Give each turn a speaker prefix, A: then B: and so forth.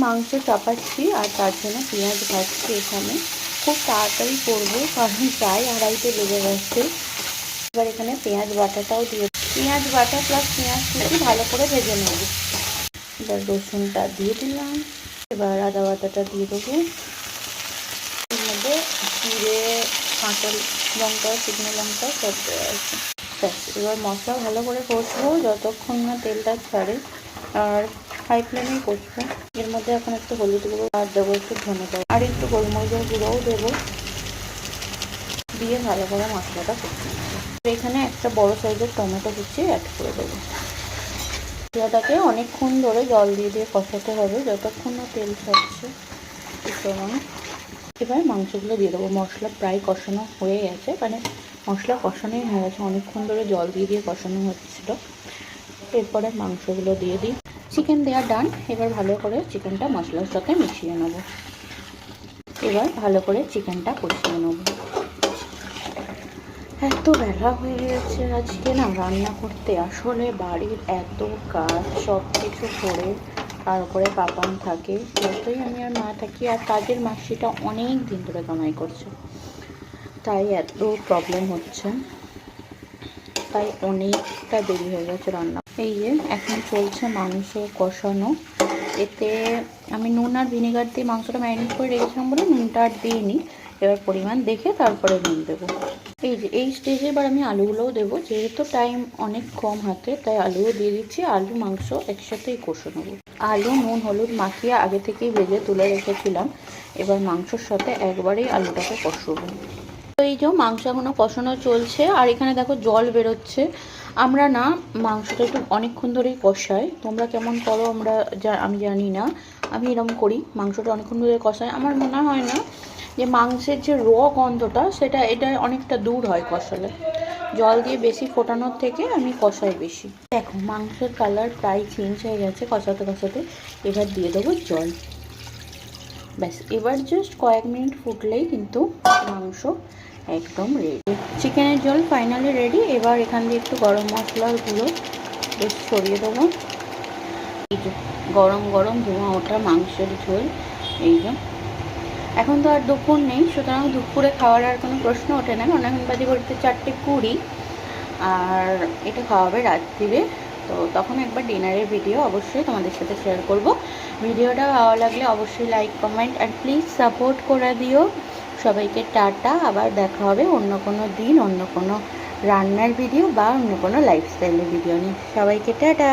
A: মাংস চাপাচ্ছি আর তার জন্য পেঁয়াজ ভাজছি। এখানে খুব তাড়াতাড়ি করবো কারণ প্রায় 2:30 বেজে গেছে। এবার এখানে পেঁয়াজ বাটাটাও দিয়ে, পেঁয়াজ বাটা প্লাস পেঁয়াজ কুচি ভালো করে ভেজে নেব। এবার রসুনটা দিয়ে দিলাম, এবার আদা বাটাটা দিয়ে দেবো। এর মধ্যে জিরে, কাঁচা লঙ্কা, শুকনো লঙ্কা সব দেওয়া আছে। ব্যাস, এবার মশলা ভালো করে কষবো যতক্ষণ না তেলটা ছাড়ে, আর হাই ফ্লেমেই কষবো। এর মধ্যে এখন একটু হলুদ গুঁড়ো আর দেবো, একটু ধনে পাতা আর একটু গোলমরিচের গুঁড়োও দেবো, দিয়ে ভালো করে মশলাটা কষে নেবো। এখানে একটা বড় সাইজের টমেটো কুচিয়ে অ্যাড করে দেবো। মশলাটাকে অনেকক্ষণ ধরে জল দিয়ে দিয়ে কষাতে হবে যতক্ষণ না তেল ছাড়ছে। এবার মাংসগুলো দিয়ে দেবো। মশলা প্রায় কষানো হয়ে গেছে, মানে মশলা কষানোই হয়ে গেছে, অনেকক্ষণ ধরে জল দিয়ে দিয়ে কষানো হচ্ছিল। এরপরে মাংসগুলো দিয়ে দিই। চিকেন দেওয়া ডান। এবার ভালো করে চিকেনটা মশলার সাথে মিশিয়ে নেব। এবার ভালো করে চিকেনটা কষিয়ে নেব। এত বেলা হয়ে গেছে আজকে না রান্না করতে, আসলে বাড়ির এত কাজ, সব কিছু করে তারপরে পাপান থাকে, যতই আমি আর মা থাকি, আর কাজের মাসিটা অনেক দিন ধরে কামাই করছে, তাই এত প্রবলেম হচ্ছে, তাই অনেকটা দেরি হয়ে গেছে রান্না। এই যে এখন চলছে মাংস কষানো। এতে আমি নুন আর ভিনেগার দিয়ে মাংসটা ম্যারিনেট করে রেখেছিলাম বলে নুনটা আর দিইনি। এবার পরিমাণ দেখে তারপরে নুন দেবো। এই যে এই স্টেজে এবার আমি আলুগুলোও দেবো, যেহেতু টাইম অনেক কম হাতে, তাই আলুও দিয়ে দিচ্ছি। আলু মাংস একসাথেই কষে নেবো। আলু নুন হলুদ মাখিয়ে আগে থেকেই ভেজে তুলে রেখেছিলাম। এবার মাংসর সাথে একবারেই আলুটাকে কষবো। তো এই যে মাংস এখনও কষানো চলছে, আর এখানে দেখো জল বেরোচ্ছে। আমরা না মাংসটা একটু অনেকক্ষণ ধরেই কষাই, তোমরা কেমন করো আমি জানি না। আমি এরকম করি, মাংসটা অনেকক্ষণ ধরে কষাই। আমার মনে হয় না যে মাংসের যে গন্ধটা এটা অনেকটা দূর হয় কষালে। জল দিয়ে বেশি ফোটানোর থেকে আমি কষাই বেশি। দেখো মাংসের কালার প্রায় চেঞ্জ হয়ে গেছে কষাতে কষাতে। এবার দিয়ে দেবো জল। ব্যাস, এবার জাস্ট কয়েক মিনিট ফুটলেই কিন্তু মাংস একদম রেডি। চিকেনের ঝোল ফাইনালি রেডি। এবার এখান দিয়ে একটু গরম মশলার গুঁড়ো বেশ ছড়িয়ে দেবো। এই যে গরম গরম ধোঁয়া ওঠা মাংসের ঝোল। এই যে এখন তো আর দুপুর নেই, সুতরাং দুপুরে খাওয়ার আর কোনো প্রশ্ন ওঠে না, কারণ এখন বাজে ঘড়িতে 4:20, আর এটা খাওয়াবে রাত্রিরে। তো তখন একবার ডিনারের ভিডিও অবশ্যই তোমাদের সাথে শেয়ার করব। ভিডিওটা ভালো লাগলে অবশ্যই লাইক কমেন্ট আর প্লিজ সাপোর্ট করে দিও। সবাইকে টাটা। আবার দেখা হবে অন্য কোনো দিন, অন্য কোনো রান্নার ভিডিও বা অন্য কোনো লাইফস্টাইলের ভিডিও নিয়ে। সবাইকে টাটা।